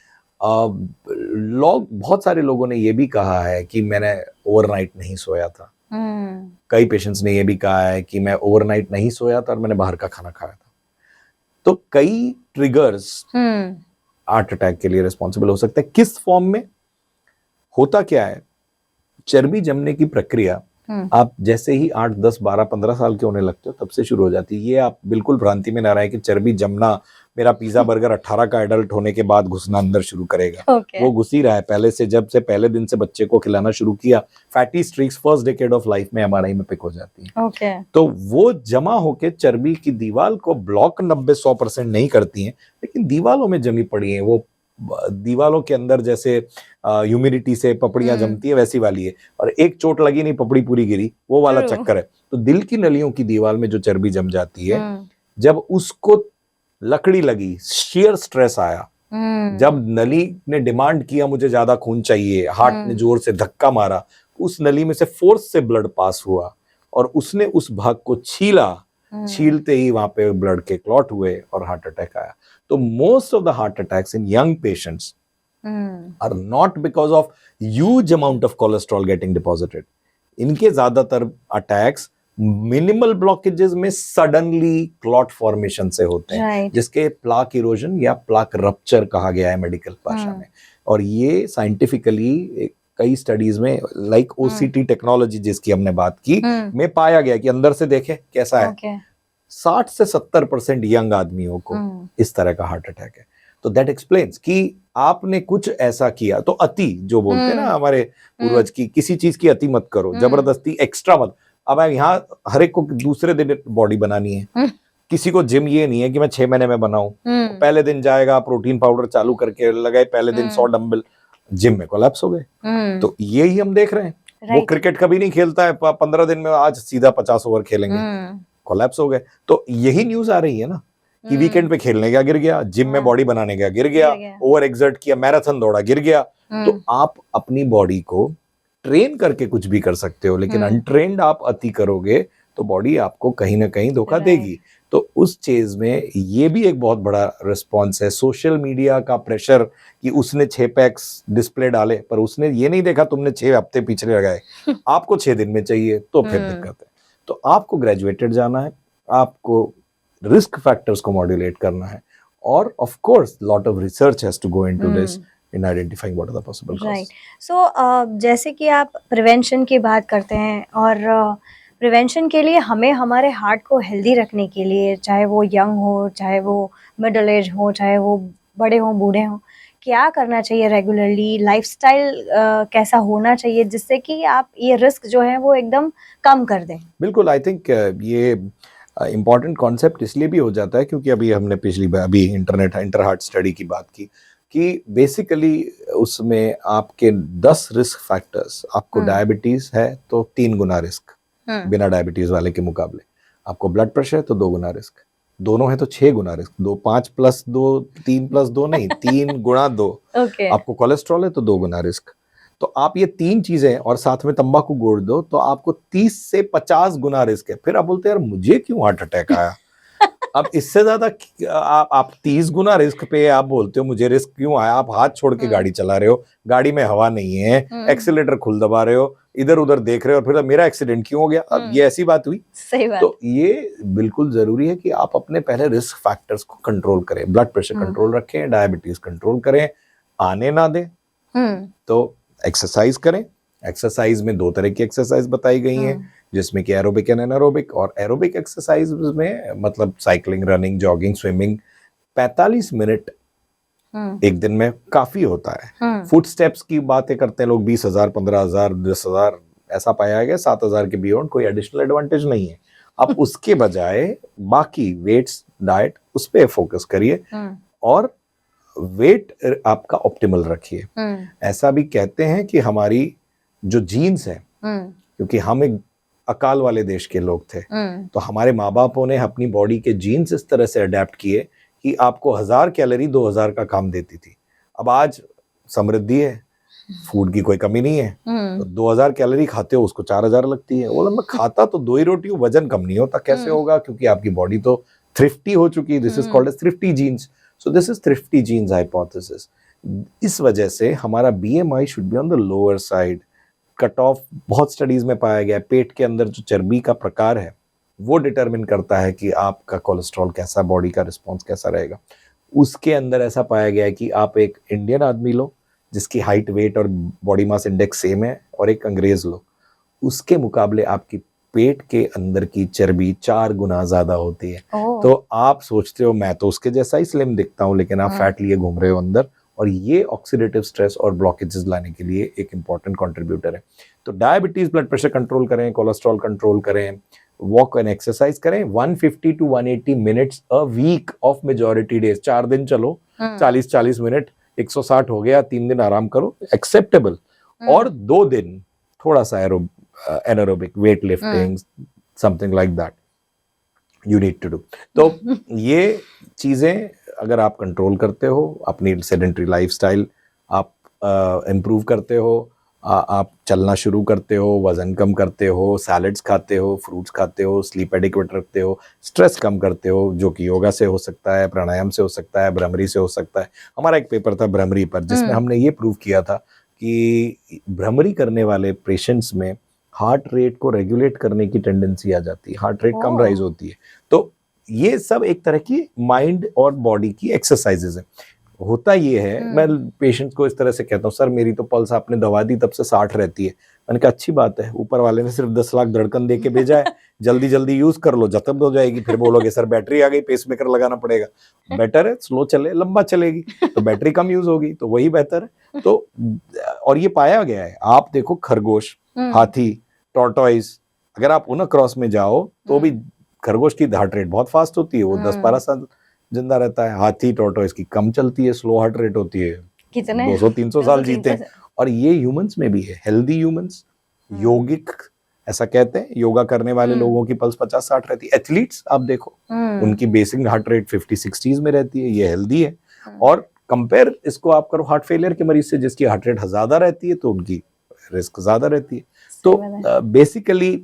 बहुत सारे लोगों ने ये भी कहा है कि मैंने ओवरनाइट नहीं सोया था। कई पेशेंट्स ने ये भी कहा है कि मैं ओवरनाइट नहीं सोया था और मैंने बाहर का खाना खाया था। तो कई ट्रिगर्स हार्ट अटैक के लिए रिस्पॉन्सिबल हो सकते हैं। किस फॉर्म में होता क्या है, चर्बी जमने की प्रक्रिया आप जैसे ही 8, 10, 12, 15 साल के होने लगते हो तब से शुरू हो जाती है। ये आप बिल्कुल भ्रांति में ना रहे कि चर्बी जमना मेरा पिज्जा बर्गर 18 का एडल्ट होने के बाद घुसना अंदर शुरू करेगा। वो घुस ही रहा है पहले से, जब से पहले दिन से बच्चे को खिलाना शुरू किया। Fatty streaks first decade of life में एमआरआई में पिक हो जाती है। तो वो जमा होके चर्बी की दीवार को ब्लॉक 90-100% नहीं करती हैं, लेकिन दीवारों में जमी पड़ी है। वो दीवालों के अंदर जैसे ह्यूमिडिटी से पपड़ियां जमती है वैसी वाली है, और एक चोट लगी नहीं पपड़ी पूरी गिरी, वो वाला चक्कर है। तो दिल की नलियों की दीवार में जो चर्बी जम जाती है, जब उसको लकड़ी लगी, शेयर स्ट्रेस आया, जब नली ने डिमांड किया मुझे ज्यादा खून चाहिए, हार्ट ने जोर से धक्का मारा, उस नली में से फोर्स से ब्लड पास हुआ और उसने उस भाग को छीला, छीलते ही वहां पे ब्लड के क्लॉट हुए और हार्ट अटैक आया। तो most of the heart attacks in young patients are not because of huge amount of cholesterol getting deposited. इनके ज्यादातर अटैक्स मिनिमल ब्लॉकेजेस में सडनली क्लॉट फॉर्मेशन से होते हैं, जिसके प्लाक इरोजन या प्लाक रप्चर कहा गया है मेडिकल भाषा में। और ये साइंटिफिकली कई स्टडीज में लाइक ओसीटी टेक्नोलॉजी जिसकी हमने बात की में पाया गया कि अंदर से देखें कैसा है, 60 से 70% यंग आदमियों को इस तरह का हार्ट अटैक है। तो दैट एक्सप्लेन्स कि आपने कुछ ऐसा किया। तो अति जो बोलते हैं ना हमारे पूर्वज की, किसी चीज की अति मत करो, जबरदस्ती एक्स्ट्रा मत। अब यहाँ हर एक को दूसरे दिन बॉडी बनानी है, किसी को जिम ये नहीं है कि मैं 6 महीने में बनाऊं। पहले दिन जाएगा प्रोटीन पाउडर चालू करके लगाए, पहले दिन 100 डंबल, जिम में कोलैप्स हो गए। तो यही हम देख रहे हैं। वो क्रिकेट कभी नहीं खेलता है 15 दिन में, आज सीधा 50 ओवर खेलेंगे, कोलैप्स हो गए। तो यही न्यूज आ रही है ना कि वीकेंड पे खेलने गया गिर गया, जिम में बॉडी बनाने गया गिर गया, ओवर एक्सर्ट किया, मैराथन दौड़ा गिर गया। तो आप अपनी बॉडी को ट्रेन करके कुछ भी कर सकते हो, लेकिन अनट्रेन्ड आप अति करोगे तो बॉडी आपको कहीं ना कहीं धोखा देगी। तो उस चीज में ये भी एक बहुत बड़ा रिस्पॉन्स है, सोशल मीडिया का प्रेशर कि उसने 6 पैक्स डिस्प्ले डाले, पर उसने ये नहीं देखा तुमने 6 हफ्ते पिछले लगाए, आपको 6 दिन में चाहिए, तो फिर दिक्कत है। तो आपको ग्रेजुएटेड जाना है, आपको रिस्क फैक्टर्स को मॉड्यूलेट करना है, और of course lot of research has to go into this in identifying what are the possible causes. Right. So जैसे कि आप प्रिवेंशन की बात करते हैं, और प्रिवेंशन के लिए हमें हमारे हार्ट को हेल्दी रखने के लिए, चाहे वो यंग हो, चाहे वो मिडिल एज हो, चाहे वो बड़े हों बूढ़े हों, क्या करना चाहिए रेगुलरली? लाइफस्टाइल कैसा होना चाहिए जिससे कि आप ये रिस्क जो है वो एकदम कम कर दें? बिल्कुल, आई थिंक ये इम्पॉर्टेंट कॉन्सेप्ट इसलिए भी हो जाता है क्योंकि अभी हमने अभी इंटर हार्ट स्टडी की बात की कि बेसिकली उसमें आपके 10 रिस्क फैक्टर्स, आपको डायबिटीज है तो 3 गुना रिस्क बिना डायबिटीज वाले के मुकाबले, आपको ब्लड प्रेशर है तो 2 गुना रिस्क, दोनों है तो 6 गुना रिस्क, 5 + 2 3 + 2 नहीं 3 × 2। ओके। आपको कोलेस्ट्रॉल है तो 2 गुना रिस्क। तो आप ये 3 चीजें और साथ में तंबाकू जोड़ दो तो आपको 30 से 50 गुना रिस्क है। फिर आप बोलते हैं यार मुझे क्यों हार्ट अटैक आया? अब इससे ज्यादा आप 30 गुना रिस्क पे आप बोलते हो मुझे रिस्क क्यों आया? आप हाथ छोड़ के गाड़ी चला रहे हो, गाड़ी में हवा नहीं है, एक्सीलेटर खुल दबा रहे हो, इधर उधर देख रहे हो, और फिर मेरा एक्सीडेंट क्यों हो गया? अब ये ऐसी बात हुई? सही बात। तो ये बिल्कुल जरूरी है कि आप अपने पहले रिस्क फैक्टर्स को कंट्रोल करें, ब्लड प्रेशर कंट्रोल रखें, डायबिटीज कंट्रोल करें, आने ना दें। तो एक्सरसाइज करें। एक्सरसाइज में 2 तरह की एक्सरसाइज बताई गई हैं, जिसमें कि एरोबिक एंड एनारोबिक। और एरोबिक एक्सरसाइज में मतलब cycling, running, jogging, swimming 45 minute एक दिन में काफी होता है। फुट स्टेप्स की बातें करते हैं लोग, 20,000, 15,000, 10,000, ऐसा पाया गया 7,000 के बियॉन्ड कोई एडिशनल एडवांटेज नहीं है। आप उसके बजाय बाकी वेट्स, डाइट, उस पर फोकस करिए और वेट आपका ऑप्टिमल रखिए। ऐसा भी कहते हैं कि हमारी जो जीन्स है, क्योंकि हम एक अकाल वाले देश के लोग थे, तो हमारे माँ बापों ने अपनी बॉडी के जीन्स इस तरह से अडेप्ट किए कि आपको 1000 कैलोरी 2000 का काम देती थी। अब आज समृद्धि है, फूड की कोई कमी नहीं है, तो 2000 कैलोरी खाते हो उसको 4000 लगती है। बोला मैं खाता तो 2 ही रोटी हूँ, वजन कम नहीं होता। कैसे होगा? क्योंकि आपकी बॉडी तो थ्रिफ्टी हो चुकी है। This is called as thrifty genes. So this is thrifty genes hypothesis. इस वजह से हमारा BMI should be on the lower side. Cut off बहुत स्टडीज में पाया गया है, पेट के अंदर जो चर्बी का प्रकार है वो डिटरमिन करता है कि आपका कोलेस्ट्रॉल कैसा, बॉडी का रिस्पॉन्स कैसा रहेगा। उसके अंदर ऐसा पाया गया है कि आप एक इंडियन आदमी लो जिसकी हाइट, वेट और बॉडी मास इंडेक्स सेम है, और एक अंग्रेज लो, उसके मुकाबले आपकी पेट के अंदर की चर्बी 4 गुना ज्यादा होती है। तो आप सोचते हो मैं तो उसके जैसा ही स्लिम दिखता हूँ, लेकिन आप फैट लिए घूम रहे हो अंदर, और ये ऑक्सीडेटिव स्ट्रेस और ब्लॉकेजेस लाने के लिए एक इंपॉर्टेंट कंट्रीब्यूटर है। तो डायबिटीज, ब्लड प्रेशर कंट्रोल करें, कोलेस्ट्रॉल कंट्रोल करें, वॉक एंड एक्सरसाइज करें 150 to 180 minutes a week of majority days. 4 दिन चलो 40-40 मिनट, 160 हो गया, 3 दिन आराम करो, एक्सेप्टेबल। और 2 दिन थोड़ा सा anaerobic, weight lifting, something like that you need to do. तो ये चीजें अगर आप कंट्रोल करते हो, अपनी सेडेंटरी लाइफस्टाइल आप इम्प्रूव करते हो, आप चलना शुरू करते हो, वजन कम करते हो, सैलड्स खाते हो, फ्रूट्स खाते हो, स्लीप एडिक्वेट रखते हो, स्ट्रेस कम करते हो, जो कि योगा से हो सकता है, प्राणायाम से हो सकता है, भ्रमरी से हो सकता है। हमारा एक पेपर था भ्रमरी पर, जिसमें हमने ये प्रूव किया था कि भ्रमरी करने वाले पेशेंट्स में हार्ट रेट को रेगुलेट करने की टेंडेंसी आ जाती है, हार्ट रेट कम राइज होती है। तो ये सब एक तरह की माइंड और बॉडी की एक्सरसाइजेज है। होता ये है, मैं पेशेंट को इस तरह से कहता हूँ, सर मेरी तो पल्स आपने दवा दी तब से 60 रहती है। मैंने कहा अच्छी बात है, ऊपर वाले ने सिर्फ 10 लाख धड़कन दे के भेजा है, जल्दी जल्दी यूज कर लो, जतब हो जाएगी। फिर बोलोगे सर बैटरी आ गई, पेसमेकर लगाना पड़ेगा। बेटर है स्लो चले, लंबा चलेगी तो बैटरी कम यूज होगी, तो वही बेहतर है। तो और ये पाया गया है, आप देखो खरगोश, हाथी, टॉर्टोइज, अगर आप उन क्रॉस में जाओ तो भी खरगोश की हार्ट रेट बहुत फास्ट होती है, वो 10-12 साल जिंदा रहता है। हाथी, टॉर्टोइज की कम चलती है, स्लो हार्ट रेट होती है, 200-300 साल जीते हैं। और ये ह्यूमंस में भी है, हेल्दी ह्यूमंस, योगिक ऐसा कहते हैं, योगा करने वाले लोगों की पल्स 50-60 रहती है। एथलीट्स आप देखो, उनकी बेसिक हार्ट रेट 50-60 में रहती है, ये हेल्दी है। और कंपेयर इसको आप करो हार्ट फेलियर के मरीज से, जिसकी हार्ट रेट ज्यादा रहती है, तो उनकी रिस्क ज्यादा रहती है। तो बेसिकली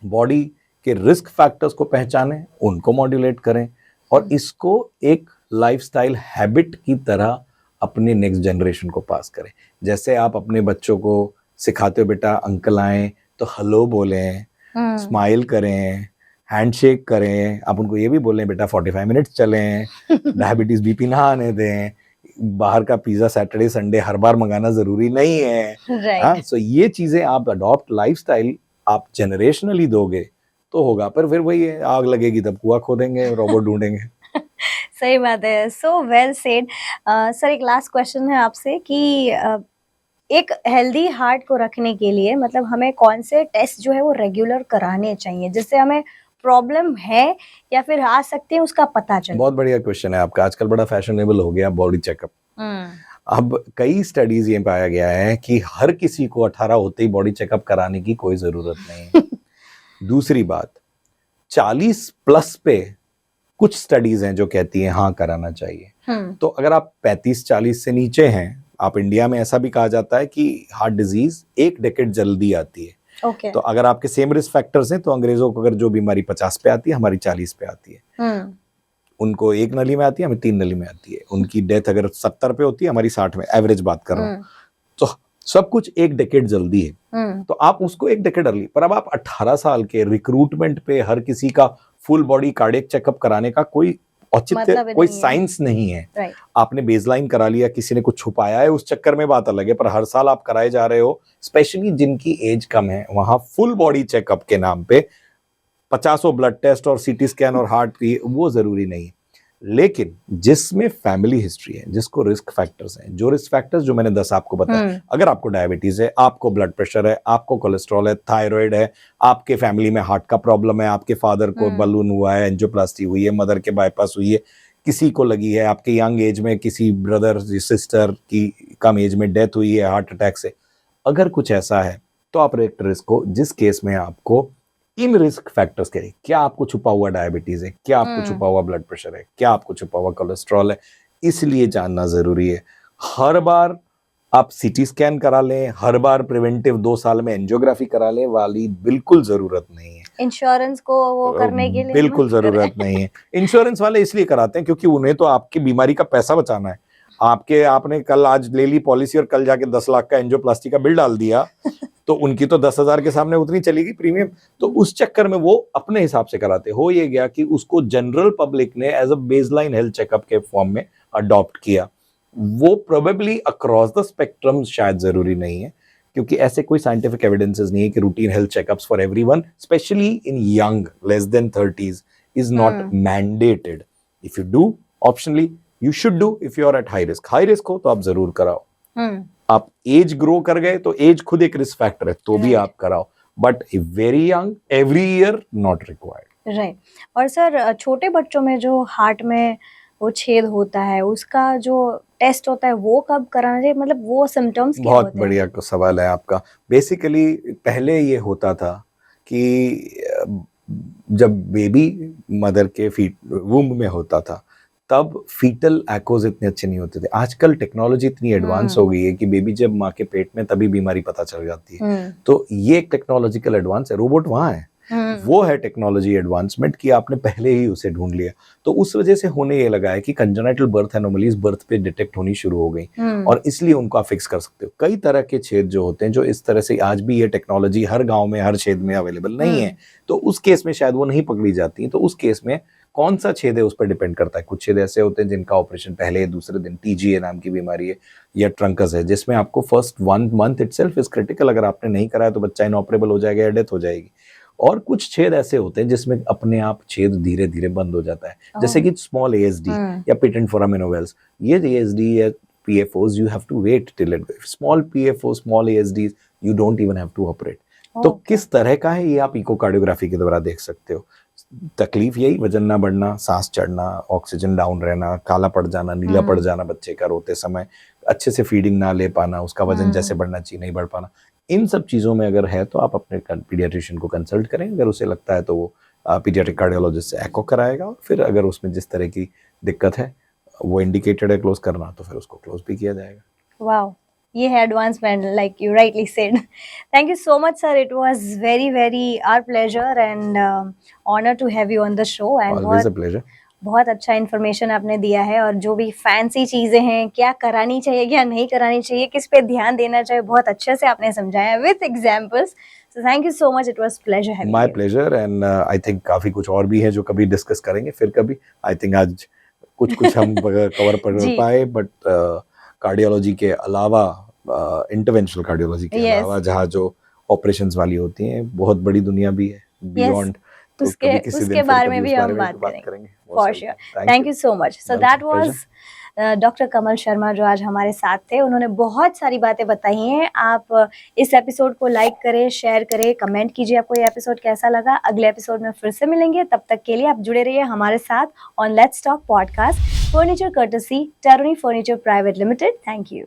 बॉडी के रिस्क फैक्टर्स को पहचानें, उनको मॉड्यूलेट करें, और इसको एक लाइफस्टाइल हैबिट की तरह अपने नेक्स्ट जनरेशन को पास करें। जैसे आप अपने बच्चों को सिखाते हो, बेटा अंकल आए तो हेलो बोलें, स्माइल करें, हैंडशेक करें। आप उनको ये भी बोलें बेटा 45 मिनट चलें, डायबिटीज बीपी ना आने दें, बाहर का पिज्जा सैटरडे संडे हर बार मंगाना जरूरी नहीं है। सो ये चीजें आप अडॉप्ट लाइफस्टाइल आप जनरेशनली दोगे तो होगा। पर फिर वही है, आग लगेगी तब कुआं खोदेंगे, रोबोट ढूंढेंगे। सही बात है, सो वेल सेड। सर एक लास्ट क्वेश्चन है आपसे कि एक हेल्दी हार्ट को रखने के लिए मतलब हमें कौन से टेस्ट जो है वो रेगुलर कराने चाहिए, जिससे हमें प्रॉब्लम है या फिर आ सकते हैं उसका पता चले? बहुत बढ़िया क्वेश्चन है आपका। आजकल बड़ा फैशनेबल हो गया बॉडी चेकअप। अब कई स्टडीज ये पाया गया है कि हर किसी को 18 होते ही बॉडी चेकअप कराने की कोई जरूरत नहीं है। दूसरी बात, 40+ पे कुछ स्टडीज हैं जो कहती हैं हाँ कराना चाहिए। तो अगर आप 35-40 से नीचे हैं, आप इंडिया में ऐसा भी कहा जाता है कि हार्ट डिजीज 1 डेकेड जल्दी आती है। Okay. तो अगर आपके सेम रिस्क फैक्टर्स हैं तो अंग्रेजों को अगर जो बीमारी 50 पे आती है, हमारी 40 पे आती है। उनको 1 नली में आती है, हमें 3 नली में आती है। उनकी डेथ अगर 70 पे होती है, हमारी 60 में, एवरेज बात कर रहा हूँ। तो सब कुछ 1 डेकेड जल्दी है। तो आप उसको 1 डेकेड अर्ली, पर अब आप 18 साल के रिक्रूटमेंट पे हर किसी का फुल बॉडी कार्डियक चेकअप कराने का कोई औचित्य, मतलब कोई नहीं साइंस नहीं है। Right. आपने बेसलाइन करा लिया, किसी ने कुछ छुपाया है, उस चक्कर में बात अलग है, पर हर साल आप कराए जा रहे हो। स्पेशली जिनकी एज कम है, वहां फुल बॉडी चेकअप के नाम पे 50 ब्लड टेस्ट और सीटी स्कैन और हार्ट की, वो जरूरी नहीं है। लेकिन जिसमें फैमिली हिस्ट्री है, जिसको रिस्क फैक्टर्स हैं, जो रिस्क फैक्टर्स जो मैंने 10 आपको बताया, अगर आपको डायबिटीज है, आपको ब्लड प्रेशर है, आपको कोलेस्ट्रॉल है, थायराइड है, आपके फैमिली में हार्ट का प्रॉब्लम है, आपके फादर को बलून हुआ है, एंजियोप्लास्टी हुई है, मदर के बाईपास हुई है, किसी को लगी है, आपके यंग एज में किसी ब्रदर सिस्टर की कम एज में डेथ हुई है हार्ट अटैक से, अगर कुछ ऐसा है तो आप एक रिस्क हो, जिस केस में आपको इन रिस्क फैक्टर्स के, क्या आपको छुपा हुआ डायबिटीज है, क्या आपको छुपा हुआ ब्लड प्रेशर है, क्या आपको छुपा हुआ कोलेस्ट्रॉल है, इसलिए जानना जरूरी है। हर बार आप सीटी स्कैन करा लें, हर बार प्रिवेंटिव 2 साल में एंजियोग्राफी करा लें वाली बिल्कुल जरूरत नहीं है। इंश्योरेंस को वो करने के लिए बिल्कुल जरूरत नहीं है। इंश्योरेंस वाले इसलिए कराते हैं क्योंकि उन्हें तो आपकी बीमारी का पैसा बचाना है। आपने कल आज ले ली पॉलिसी और कल जाके 10 लाख का एंजियोप्लास्टी का बिल डाल दिया, तो उनकी तो 10,000 के सामने उतनी चलेगी प्रीमियम। तो उस चक्कर में वो अपने हिसाब से कराते। हो ये गया कि उसको जनरल पब्लिक ने as a baseline health checkup के फॉर्म में अडॉप्ट किया। वो प्रोबेबली अक्रॉस द स्पेक्ट्रम शायद जरूरी नहीं है, क्योंकि ऐसे कोई साइंटिफिक एविडेंसेस नहीं है कि routine health checkups for everyone, specially in young less than 30s, is not mandated. If you do optionally, you should do if you are at high risk हो तो आप जरूर कराओ। आप एज ग्रो कर गए तो एज खुद एक रिस्क फैक्टर है, तो भी आप कराओ, but very young every year not required. Right. और सर, छोटे बच्चों में जो हार्ट में वो छेद होता है, उसका जो टेस्ट होता है वो कब कराना चाहिए, मतलब वो सिम्टम्स क्या होते हैं? बहुत बढ़िया सवाल है आपका। बेसिकली पहले ये होता था कि जब बेबी मदर के वूम्ब में होता था तब फीटल एकोज इतने अच्छे नहीं होते थे। आजकल टेक्नोलॉजी इतनी एडवांस हो गई है कि बेबी जब माँ के पेट में तभी बीमारी पता चल जाती है। तो ये एक टेक्नोलॉजिकल एडवांस है। रोबोट वहां है, वो है टेक्नोलॉजी एडवांसमेंट कि आपने पहले ही उसे ढूंढ लिया। तो उस वजह से होने ये लगा है कि कंजेनिटल बर्थ एनोमलीज बर्थ पे डिटेक्ट होनी शुरू हो गई, और इसलिए उनको आप फिक्स कर सकते हो। कई तरह के छेद जो होते हैं जो इस तरह से, आज भी ये टेक्नोलॉजी हर गांव में हर छेद में अवेलेबल नहीं है, तो उस केस में शायद वो नहीं पकड़ी जाती। तो उस केस में कौन सा छेद है उस पर डिपेंड करता है। कुछ छेद ऐसे होते हैं जिनका ऑपरेशन पहले दूसरे दिन, TGA नाम की बीमारी है, या ट्रंकस है, जिसमें आपको first 1 month itself is critical. अगर आपने नहीं कराया तो बच्चा इनऑपरेबल हो जाएगा या डेथ हो जाएगी। और कुछ छेद ऐसे होते हैं जिसमें अपने आप छेद धीरे धीरे बंद हो जाता है, जैसे कि स्मॉल ASD या पेटेंट फोरामिनोवेल्स। ये ASD या PFOs you have to wait till it goes. Small PFO, small ASDs, you don't even have to operate. तो किस तरह का है ये आप इकोकार्डियोग्राफी के द्वारा देख सकते हो। तकलीफ यही, वजन ना बढ़ना, सांस चढ़ना, ऑक्सीजन डाउन रहना, काला पड़ जाना, नीला पड़ जाना बच्चे का रोते समय, अच्छे से फीडिंग ना ले पाना, उसका वजन जैसे बढ़ना चाहिए नहीं बढ़ पाना, इन सब चीज़ों में अगर है तो आप अपने पीडियाट्रिशियन को कंसल्ट करें। अगर उसे लगता है तो वो पीडियाट्रिक कार्डियोलॉजिस्ट से एको कराएगा, और फिर अगर उसमें जिस तरह की दिक्कत है वो इंडिकेटेड है क्लोज करना, तो फिर उसको क्लोज भी किया जाएगा। वाओ, ये है advancement, like you rightly said. Thank you so much sir, it was very very our pleasure and honour to have you on the show. And always a pleasure. बहुत अच्छा इन्फॉर्मेशन आपने दिया है, और जो भी फैंसी चीजें हैं, क्या करानी चाहिए क्या नहीं करानी चाहिए, किस पे ध्यान देना चाहिए, बहुत अच्छे से आपने समझाया with examples. So thank you so much, it was pleasure having you. My pleasure, and I think काफी कुछ और भी है जो कभी डिस्कस करेंगे फिर कभी। आई थिंक आज कुछ हम कवर कर पाए, बट कार्डियोलॉजी के अलावा, इंटरवेंशनल कार्डियोलॉजी के अलावा जहाँ जो ऑपरेशंस वाली होती हैं, बहुत बड़ी दुनिया भी है बियॉन्ड, तो उसके बारे में भी हम बात करेंगे for sure. Thank you so much. So that was doctor Kamal Sharma जो आज हमारे साथ थे। उन्होंने बहुत सारी बातें बताई हैं। आप इस एपिसोड को लाइक करें, शेयर करें, कमेंट कीजिए आपको ये एपिसोड कैसा लगा। अगले एपिसोड में फिर से मिलेंगे, तब तक के लिए आप जुड़े रहिए हमारे साथ on let's talk podcast. Furniture courtesy, टैरोनी furniture private limited. Thank you.